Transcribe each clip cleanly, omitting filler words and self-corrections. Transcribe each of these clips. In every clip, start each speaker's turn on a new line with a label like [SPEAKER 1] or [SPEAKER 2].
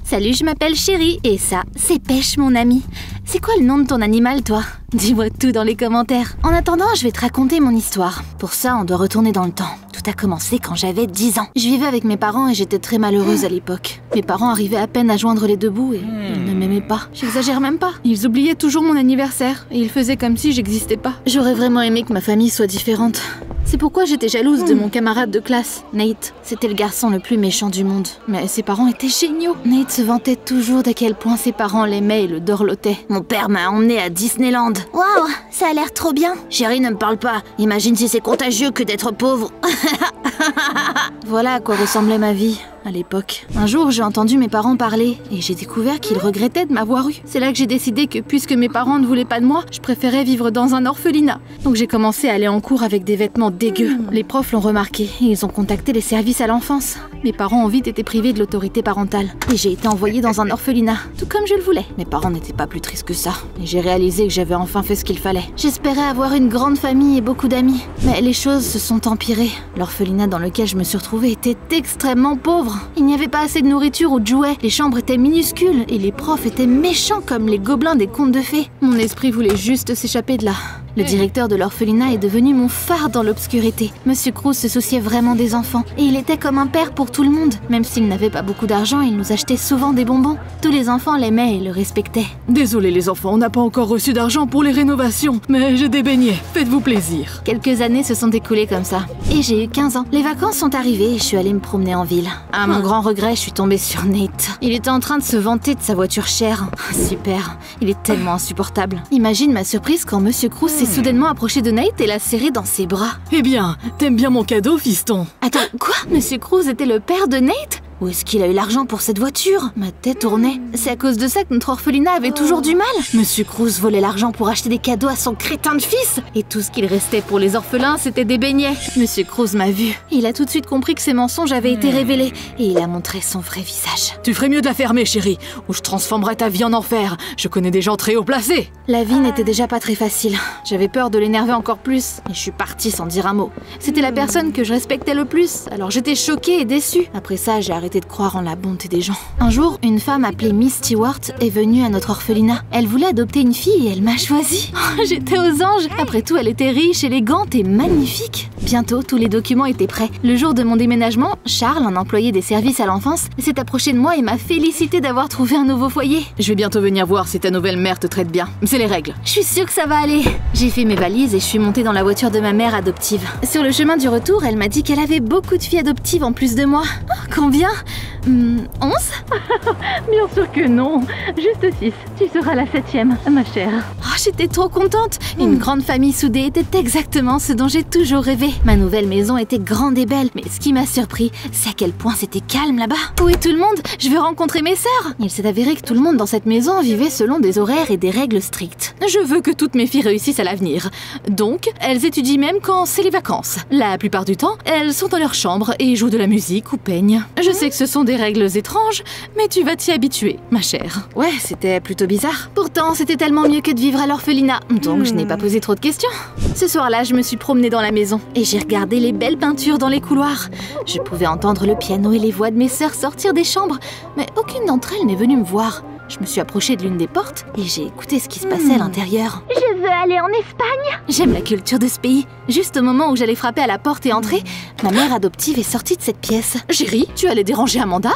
[SPEAKER 1] Salut, je m'appelle Chérie, et ça, c'est Pêche, mon ami. C'est quoi le nom de ton animal, toi? Dis-moi tout dans les commentaires. En attendant, je vais te raconter mon histoire. Pour ça, on doit retourner dans le temps. Tout a commencé quand j'avais 10 ans. Je vivais avec mes parents et j'étais très malheureuse à l'époque. Mes parents arrivaient à peine à joindre les deux bouts et ils ne m'aimaient pas. J'exagère même pas. Ils oubliaient toujours mon anniversaire et ils faisaient comme si j'existais pas. J'aurais vraiment aimé que ma famille soit différente. C'est pourquoi j'étais jalouse de mon camarade de classe, Nate. C'était le garçon le plus méchant du monde. Mais ses parents étaient géniaux. Nate se vantait toujours d'à quel point ses parents l'aimaient et le dorlotaient. Mon père m'a emmené à Disneyland. Waouh, ça a l'air trop bien. Chérie, ne me parle pas. Imagine si c'est contagieux que d'être pauvre. Voilà à quoi ressemblait ma vie à l'époque. Un jour, j'ai entendu mes parents parler et j'ai découvert qu'ils regrettaient de m'avoir eu. C'est là que j'ai décidé que puisque mes parents ne voulaient pas de moi, je préférais vivre dans un orphelinat. Donc j'ai commencé à aller en cours avec des vêtements dégueux. Les profs l'ont remarqué et ils ont contacté les services à l'enfance. Mes parents ont vite été privés de l'autorité parentale et j'ai été envoyée dans un orphelinat, tout comme je le voulais. Mes parents n'étaient pas plus tristes que ça et j'ai réalisé que j'avais enfin fait ce qu'il fallait. J'espérais avoir une grande famille et beaucoup d'amis, mais les choses se sont empirées. L'orphelinat dans lequel je me suis retrouvée était extrêmement pauvre. Il n'y avait pas assez de nourriture ou de jouets, les chambres étaient minuscules et les profs étaient méchants comme les gobelins des contes de fées. Mon esprit voulait juste s'échapper de là. Le directeur de l'orphelinat est devenu mon phare dans l'obscurité. Monsieur Cruz se souciait vraiment des enfants et il était comme un père pour tout le monde. Même s'il n'avait pas beaucoup d'argent, il nous achetait souvent des bonbons. Tous les enfants l'aimaient et le respectaient.
[SPEAKER 2] Désolé les enfants, on n'a pas encore reçu d'argent pour les rénovations, mais j'ai des beignets, faites-vous plaisir.
[SPEAKER 1] Quelques années se sont écoulées comme ça. Et j'ai eu 15 ans. Les vacances sont arrivées et je suis allée me promener en ville. À mon grand regret, je suis tombée sur Nate. Il était en train de se vanter de sa voiture chère. Super, il est tellement insupportable. Imagine ma surprise quand Monsieur Cruz s'est soudainement approché de Nate et l'a serré dans ses bras.
[SPEAKER 2] Eh bien, t'aimes bien mon cadeau, fiston?
[SPEAKER 1] Attends, quoi? Monsieur Cruz était le père de Nate? Où est-ce qu'il a eu l'argent pour cette voiture? Ma tête tournait. C'est à cause de ça que notre orphelinat avait toujours du mal. Monsieur Cruz volait l'argent pour acheter des cadeaux à son crétin de fils. Et tout ce qu'il restait pour les orphelins, c'était des beignets. Monsieur Cruz m'a vu. Il a tout de suite compris que ses mensonges avaient été révélés. Et il a montré son vrai visage.
[SPEAKER 2] Tu ferais mieux de la fermer, chérie, ou je transformerais ta vie en enfer. Je connais des gens très haut placés.
[SPEAKER 1] La vie n'était déjà pas très facile. J'avais peur de l'énerver encore plus. Et je suis partie sans dire un mot. C'était la personne que je respectais le plus. Alors j'étais choquée et déçue. Après ça, j'ai arrêté de croire en la bonté des gens. Un jour, une femme appelée Miss Stewart est venue à notre orphelinat. Elle voulait adopter une fille et elle m'a choisie. J'étais aux anges. Après tout, elle était riche, élégante et magnifique. Bientôt, tous les documents étaient prêts. Le jour de mon déménagement, Charles, un employé des services à l'enfance, s'est approché de moi et m'a félicité d'avoir trouvé un nouveau foyer.
[SPEAKER 2] Je vais bientôt venir voir si ta nouvelle mère te traite bien. C'est les règles.
[SPEAKER 1] Je suis sûre que ça va aller. J'ai fait mes valises et je suis montée dans la voiture de ma mère adoptive. Sur le chemin du retour, elle m'a dit qu'elle avait beaucoup de filles adoptives en plus de moi. Oh, combien 11?
[SPEAKER 3] Bien sûr que non. Juste 6. Tu seras la 7e, ma chère.
[SPEAKER 1] Oh, j'étais trop contente. Une grande famille soudée était exactement ce dont j'ai toujours rêvé. Ma nouvelle maison était grande et belle. Mais ce qui m'a surpris, c'est à quel point c'était calme là-bas. Où est tout le monde? Je veux rencontrer mes sœurs. Il s'est avéré que tout le monde dans cette maison vivait selon des horaires et des règles strictes.
[SPEAKER 2] Je veux que toutes mes filles réussissent à l'avenir. Donc, elles étudient même quand c'est les vacances. La plupart du temps, elles sont dans leur chambre et jouent de la musique ou peignent. Je sais que ce sont des règles étranges, mais tu vas t'y habituer, ma chère.
[SPEAKER 1] Ouais, c'était plutôt bizarre. Pourtant, c'était tellement mieux que de vivre à l'orphelinat, donc je n'ai pas posé trop de questions. Ce soir-là, je me suis promenée dans la maison et j'ai regardé les belles peintures dans les couloirs. Je pouvais entendre le piano et les voix de mes sœurs sortir des chambres, mais aucune d'entre elles n'est venue me voir. Je me suis approchée de l'une des portes et j'ai écouté ce qui se passait à l'intérieur.
[SPEAKER 3] Je veux aller en Espagne.
[SPEAKER 1] J'aime la culture de ce pays. Juste au moment où j'allais frapper à la porte et entrer, ma mère adoptive est sortie de cette pièce.
[SPEAKER 2] Chérie, tu allais déranger Amanda?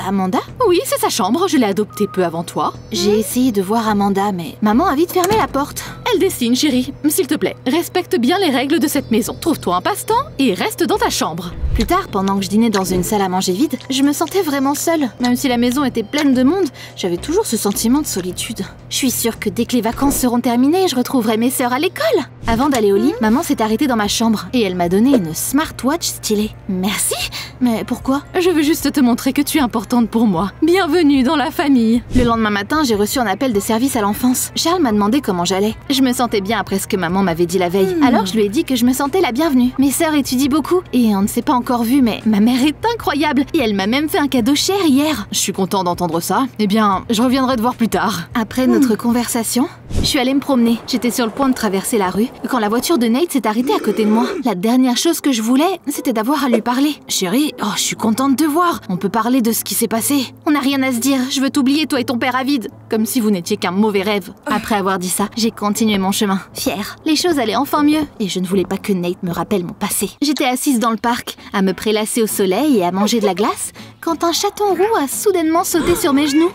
[SPEAKER 1] Amanda?
[SPEAKER 2] Oui, c'est sa chambre, je l'ai adoptée peu avant toi.
[SPEAKER 1] J'ai essayé de voir Amanda, mais maman a vite fermé la porte.
[SPEAKER 2] Elle dessine, chérie. S'il te plaît, respecte bien les règles de cette maison. Trouve-toi un passe-temps et reste dans ta chambre.
[SPEAKER 1] Plus tard, pendant que je dînais dans une salle à manger vide, je me sentais vraiment seule. Même si la maison était pleine de monde, j'avais toujours ce sentiment de solitude. Je suis sûre que dès que les vacances seront terminées, je retrouverai mes sœurs à l'école. Avant d'aller au lit, maman s'est arrêtée dans ma chambre et elle m'a donné une smartwatch stylée. Merci. Mais pourquoi?
[SPEAKER 2] Je veux juste te montrer que tu es importante pour moi. Bienvenue dans la famille.
[SPEAKER 1] Le lendemain matin, j'ai reçu un appel de service à l'enfance. Charles m'a demandé comment j'allais. Je me sentais bien après ce que maman m'avait dit la veille. Alors je lui ai dit que je me sentais la bienvenue. Mes sœurs étudient beaucoup et on ne s'est pas encore vu, mais ma mère est incroyable et elle m'a même fait un cadeau cher hier.
[SPEAKER 2] Je suis content d'entendre ça. Eh bien, je reviendrai te voir plus tard.
[SPEAKER 1] Après notre conversation, je suis allée me promener. J'étais sur le point de traverser la rue quand la voiture de Nate s'est arrêtée à côté de moi. La dernière chose que je voulais, c'était d'avoir à lui parler. Chérie, oh, je suis contente de te voir. On peut parler de ce qui s'est passé. On n'a rien à se dire. Je veux t'oublier, toi et ton père avide. Comme si vous n'étiez qu'un mauvais rêve. Après avoir dit ça, j'ai continué mon chemin. Fière. Les choses allaient enfin mieux. Et je ne voulais pas que Nate me rappelle mon passé. J'étais assise dans le parc, à me prélasser au soleil et à manger de la glace, quand un chaton roux a soudainement sauté sur mes genoux.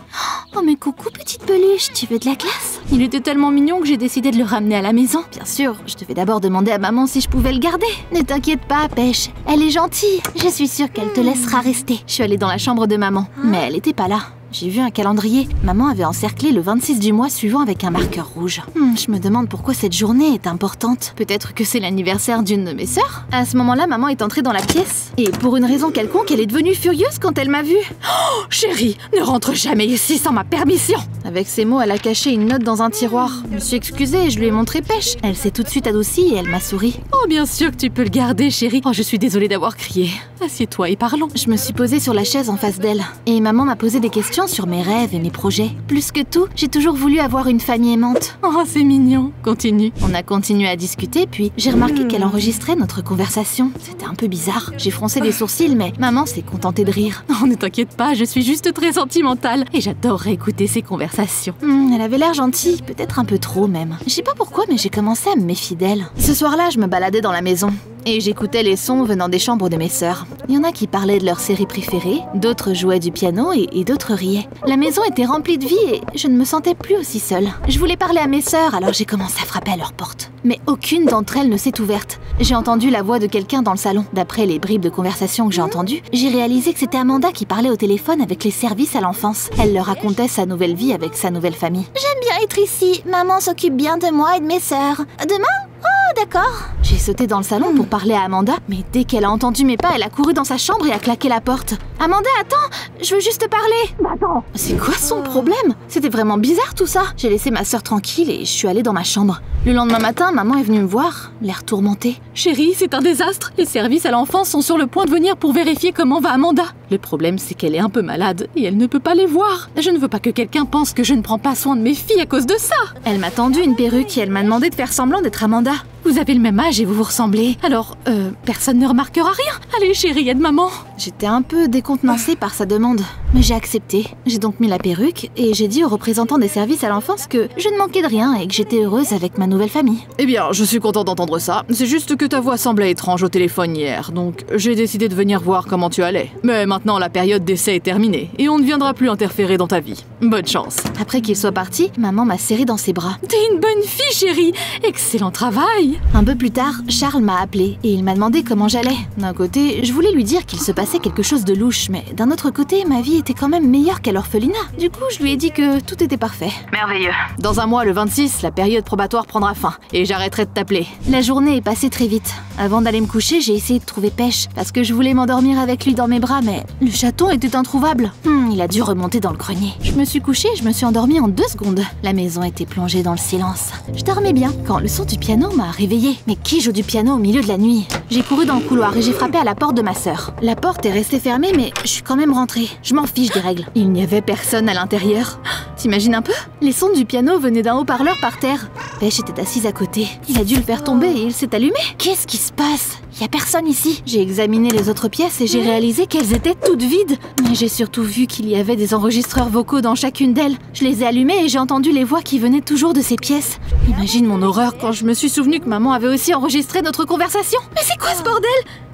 [SPEAKER 1] Oh mais coucou petite peluche, tu veux de la glace? Il était tellement mignon que j'ai décidé de le ramener à la maison. Bien sûr, je devais d'abord demander à maman si je pouvais le garder. Ne t'inquiète pas, Pêche, elle est gentille. Je suis sûre qu'elle te laissera rester. Je suis allée dans la chambre de maman, mais elle était pas là. J'ai vu un calendrier. Maman avait encerclé le 26 du mois suivant avec un marqueur rouge. Je me demande pourquoi cette journée est importante. Peut-être que c'est l'anniversaire d'une de mes sœurs. À ce moment-là, maman est entrée dans la pièce. Et pour une raison quelconque, elle est devenue furieuse quand elle m'a vue.
[SPEAKER 2] Oh, chérie, ne rentre jamais ici sans ma permission.
[SPEAKER 1] Avec ces mots, elle a caché une note dans un tiroir. Je me suis excusée et je lui ai montré Pêche. Elle s'est tout de suite adoucie et elle m'a souri.
[SPEAKER 2] Oh, bien sûr que tu peux le garder, chérie. Oh, je suis désolée d'avoir crié. Assieds-toi et parlons.
[SPEAKER 1] Je me suis posée sur la chaise en face d'elle. Et maman m'a posé des questions sur mes rêves et mes projets. Plus que tout, j'ai toujours voulu avoir une famille aimante.
[SPEAKER 2] Oh, c'est mignon. Continue.
[SPEAKER 1] On a continué à discuter, puis j'ai remarqué qu'elle enregistrait notre conversation. C'était un peu bizarre. J'ai froncé les sourcils, mais maman s'est contentée de rire.
[SPEAKER 2] Oh, ne t'inquiète pas, je suis juste très sentimentale et j'adorerais écouter ces conversations.
[SPEAKER 1] Elle avait l'air gentille, peut-être un peu trop même. Je sais pas pourquoi, mais j'ai commencé à me méfier d'elle. Ce soir-là, je me baladais dans la maison. Et j'écoutais les sons venant des chambres de mes sœurs. Il y en a qui parlaient de leur série préférée, d'autres jouaient du piano et d'autres riaient. La maison était remplie de vie et je ne me sentais plus aussi seule. Je voulais parler à mes sœurs, alors j'ai commencé à frapper à leur porte. Mais aucune d'entre elles ne s'est ouverte. J'ai entendu la voix de quelqu'un dans le salon. D'après les bribes de conversation que j'ai entendues, j'ai réalisé que c'était Amanda qui parlait au téléphone avec les services à l'enfance. Elle leur racontait sa nouvelle vie avec sa nouvelle famille. J'aime bien être ici. Maman s'occupe bien de moi et de mes sœurs. Demain ? Oh, d'accord. J'ai sauté dans le salon pour parler à Amanda, mais dès qu'elle a entendu mes pas, elle a couru dans sa chambre et a claqué la porte. Amanda, attends, je veux juste te parler. Attends. C'est quoi son problème? C'était vraiment bizarre tout ça. J'ai laissé ma sœur tranquille et je suis allée dans ma chambre. Le lendemain matin, maman est venue me voir, l'air tourmentée.
[SPEAKER 2] Chérie, c'est un désastre. Les services à l'enfance sont sur le point de venir pour vérifier comment va Amanda. Le problème, c'est qu'elle est un peu malade et elle ne peut pas les voir. Je ne veux pas que quelqu'un pense que je ne prends pas soin de mes filles à cause de ça.
[SPEAKER 1] Elle m'a tendu une perruque et elle m'a demandé de faire semblant d'être Amanda.
[SPEAKER 2] Vous avez le même âge et vous vous ressemblez. Alors, personne ne remarquera rien. Allez, chérie, aide maman.
[SPEAKER 1] J'étais un peu décontenancée par sa demande, mais j'ai accepté. J'ai donc mis la perruque et j'ai dit aux représentants des services à l'enfance que je ne manquais de rien et que j'étais heureuse avec ma nouvelle famille.
[SPEAKER 2] Eh bien, je suis contente d'entendre ça. C'est juste que ta voix semblait étrange au téléphone hier, donc j'ai décidé de venir voir comment tu allais. Mais maintenant, la période d'essai est terminée et on ne viendra plus interférer dans ta vie. Bonne chance.
[SPEAKER 1] Après qu'il soit parti, maman m'a serrée dans ses bras.
[SPEAKER 2] T'es une bonne fille, chérie. Excellent travail.
[SPEAKER 1] Un peu plus tard, Charles m'a appelé et il m'a demandé comment j'allais. D'un côté, je voulais lui dire qu'il se passait quelque chose de louche, mais d'un autre côté, ma vie était quand même meilleure qu'à l'orphelinat. Du coup, je lui ai dit que tout était parfait.
[SPEAKER 2] Merveilleux. Dans un mois, le 26, la période probatoire prendra fin et j'arrêterai de t'appeler.
[SPEAKER 1] La journée est passée très vite. Avant d'aller me coucher, j'ai essayé de trouver Pêche parce que je voulais m'endormir avec lui dans mes bras, mais le chaton était introuvable. Il a dû remonter dans le grenier. Je me suis couchée et je me suis endormie en 2 secondes. La maison était plongée dans le silence. Je dormais bien quand le son du piano m'a réveillée. Mais qui joue du piano au milieu de la nuit? J'ai couru dans le couloir et j'ai frappé à la porte de ma sœur. La porte est restée fermée, mais je suis quand même rentrée. Je m'en fiche des règles. Il n'y avait personne à l'intérieur. T'imagines un peu? Les sons du piano venaient d'un haut-parleur par terre. Pêche était assise à côté. Il a dû le faire tomber et il s'est allumé. Qu'est-ce qui se passe? Y a personne ici. J'ai examiné les autres pièces et j'ai réalisé qu'elles étaient toutes vides. Mais j'ai surtout vu qu'il y avait des enregistreurs vocaux dans chacune d'elles. Je les ai allumés et j'ai entendu les voix qui venaient toujours de ces pièces. Imagine mon horreur quand je me suis souvenu que maman avait aussi enregistré notre conversation. Mais c'est quoi ce bordel?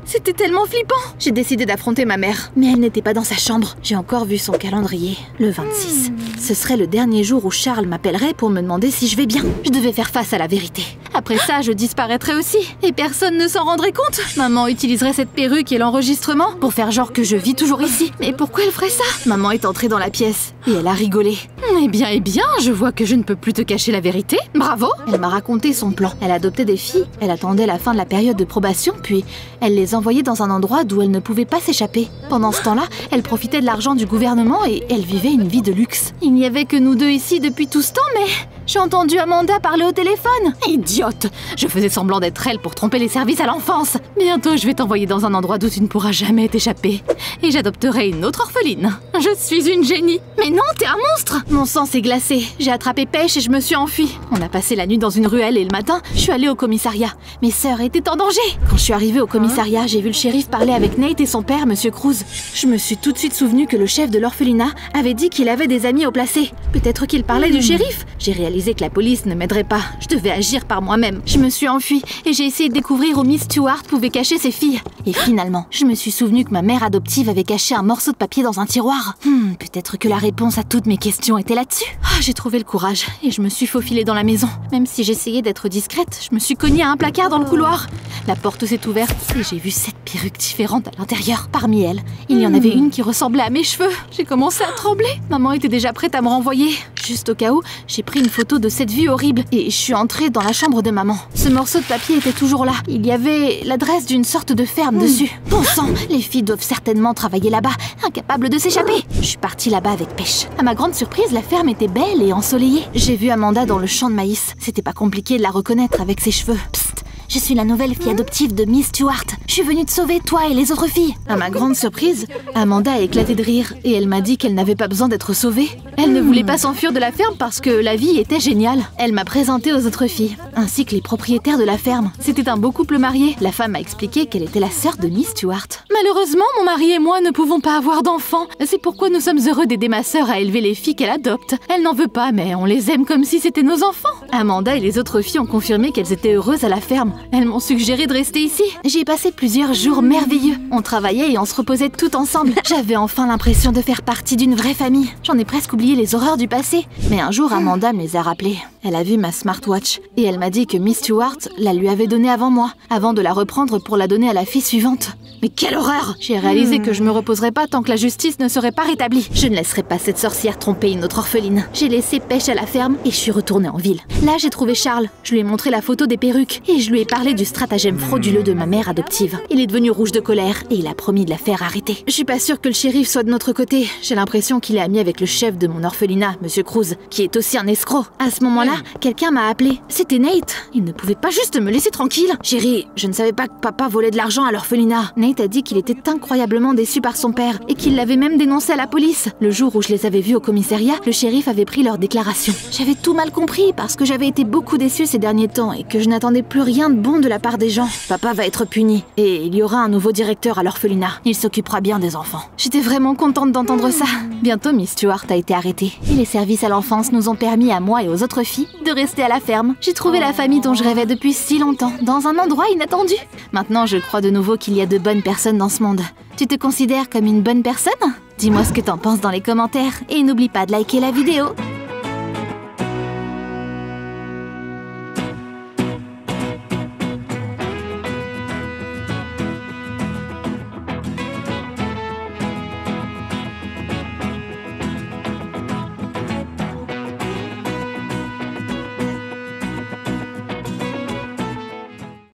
[SPEAKER 1] C'était tellement flippant. J'ai décidé d'affronter ma mère, mais elle n'était pas dans sa chambre. J'ai encore vu son calendrier, le 26. Ce serait le dernier jour où Charles m'appellerait pour me demander si je vais bien. Je devais faire face à la vérité. Après ça, je disparaîtrais aussi, et personne ne s'en rendrait compte. Maman utiliserait cette perruque et l'enregistrement pour faire genre que je vis toujours ici. Mais pourquoi elle ferait ça? Maman est entrée dans la pièce, et elle a rigolé.
[SPEAKER 2] Eh bien, je vois que je ne peux plus te cacher la vérité. Bravo!
[SPEAKER 1] Elle m'a raconté son plan. Elle adoptait des filles, elle attendait la fin de la période de probation, puis elle les envoyait dans un endroit d'où elles ne pouvaient pas s'échapper. Pendant ce temps-là, elle profitait de l'argent du gouvernement et elle vivait une vie de luxe. Il n'y avait que nous deux ici depuis tout ce temps, mais J'ai entendu Amanda parler au téléphone.
[SPEAKER 2] Idiote! Je faisais semblant d'être elle pour tromper les services à l'enfance. Bientôt, je vais t'envoyer dans un endroit d'où tu ne pourras jamais t'échapper. Et j'adopterai une autre orpheline. Je suis une génie.
[SPEAKER 1] Mais non, t'es un monstre! Mon sang s'est glacé. J'ai attrapé Pêche et je me suis enfuie. On a passé la nuit dans une ruelle et le matin, je suis allée au commissariat. Mes sœurs étaient en danger. Quand je suis arrivée au commissariat, j'ai vu le shérif parler avec Nate et son père, Monsieur Cruz. Je me suis tout de suite souvenu que le chef de l'orphelinat avait dit qu'il avait des amis au placé. Peut-être qu'il parlait du shérif. J'ai réalisé que la police ne m'aiderait pas. Je devais agir par moi-même. Je me suis enfuie et j'ai essayé de découvrir où Miss Stewart pouvait cacher ses filles. Et finalement, je me suis souvenu que ma mère adoptive avait caché un morceau de papier dans un tiroir. Peut-être que la réponse à toutes mes questions était là-dessus. J'ai trouvé le courage et je me suis faufilée dans la maison. Même si j'essayais d'être discrète, je me suis cognée à un placard dans le couloir. La porte s'est ouverte et j'ai vu 7 perruques différentes à l'intérieur. Parmi elles, il y en avait une qui ressemblait à mes cheveux. J'ai commencé à trembler. Maman était déjà prête à me renvoyer. Juste au cas où, j'ai pris une photo de cette vue horrible et je suis entrée dans la chambre de maman. Ce morceau de papier était toujours là. Il y avait l'adresse d'une sorte de ferme dessus. Bon sang, les filles doivent certainement travailler là-bas, incapables de s'échapper. Je suis partie là-bas avec Pêche. À ma grande surprise, la ferme était belle et ensoleillée. J'ai vu Amanda dans le champ de maïs. C'était pas compliqué de la reconnaître avec ses cheveux. Psst, je suis la nouvelle fille adoptive de Miss Stewart. Je suis venue te sauver, toi et les autres filles. À ma grande surprise, Amanda a éclaté de rire et elle m'a dit qu'elle n'avait pas besoin d'être sauvée. Elle ne voulait pas s'enfuir de la ferme parce que la vie était géniale. Elle m'a présenté aux autres filles, ainsi que les propriétaires de la ferme. C'était un beau couple marié. La femme m'a expliqué qu'elle était la sœur de Miss Stewart.
[SPEAKER 2] Malheureusement, mon mari et moi ne pouvons pas avoir d'enfants. C'est pourquoi nous sommes heureux d'aider ma sœur à élever les filles qu'elle adopte. Elle n'en veut pas, mais on les aime comme si c'était nos enfants. Amanda et les autres filles ont confirmé qu'elles étaient heureuses à la ferme. Elles m'ont suggéré de rester ici.
[SPEAKER 1] J'y ai passé plusieurs jours merveilleux. On travaillait et on se reposait tout ensemble. J'avais enfin l'impression de faire partie d'une vraie famille. J'en ai presque oublié les horreurs du passé. Mais un jour, Amanda me les a rappelées. Elle a vu ma smartwatch et elle m'a dit que Miss Stewart la lui avait donnée avant moi, avant de la reprendre pour la donner à la fille suivante. Mais quelle horreur! J'ai réalisé que je me reposerais pas tant que la justice ne serait pas rétablie. Je ne laisserai pas cette sorcière tromper une autre orpheline. J'ai laissé Pêche à la ferme et je suis retournée en ville. Là, j'ai trouvé Charles. Je lui ai montré la photo des perruques et je lui ai parlé du stratagème frauduleux de ma mère adoptive. Il est devenu rouge de colère et il a promis de la faire arrêter. Je suis pas sûre que le shérif soit de notre côté. J'ai l'impression qu'il est ami avec le chef de mon orphelinat, Monsieur Cruz, qui est aussi un escroc. À ce moment-là, quelqu'un m'a appelé. C'était Nate. Il ne pouvait pas juste me laisser tranquille. Chérie, je ne savais pas que papa volait de l'argent à l'orphelinat. Nate a dit qu'il était incroyablement déçu par son père et qu'il l'avait même dénoncé à la police. Le jour où je les avais vus au commissariat, le shérif avait pris leur déclaration. J'avais tout mal compris parce que j'avais été beaucoup déçue ces derniers temps et que je n'attendais plus rien de bon de la part des gens. Papa va être puni et il y aura un nouveau directeur à l'orphelinat. Il s'occupera bien des enfants. J'étais vraiment contente d'entendre ça. Bientôt, Miss Stewart a été arrêtée et les services à l'enfance nous ont permis à moi et aux autres filles de rester à la ferme. J'ai trouvé la famille dont je rêvais depuis si longtemps, dans un endroit inattendu. Maintenant, je crois de nouveau qu'il y a de bonnes personnes dans ce monde. Tu te considères comme une bonne personne? Dis-moi ce que t'en penses dans les commentaires et n'oublie pas de liker la vidéo.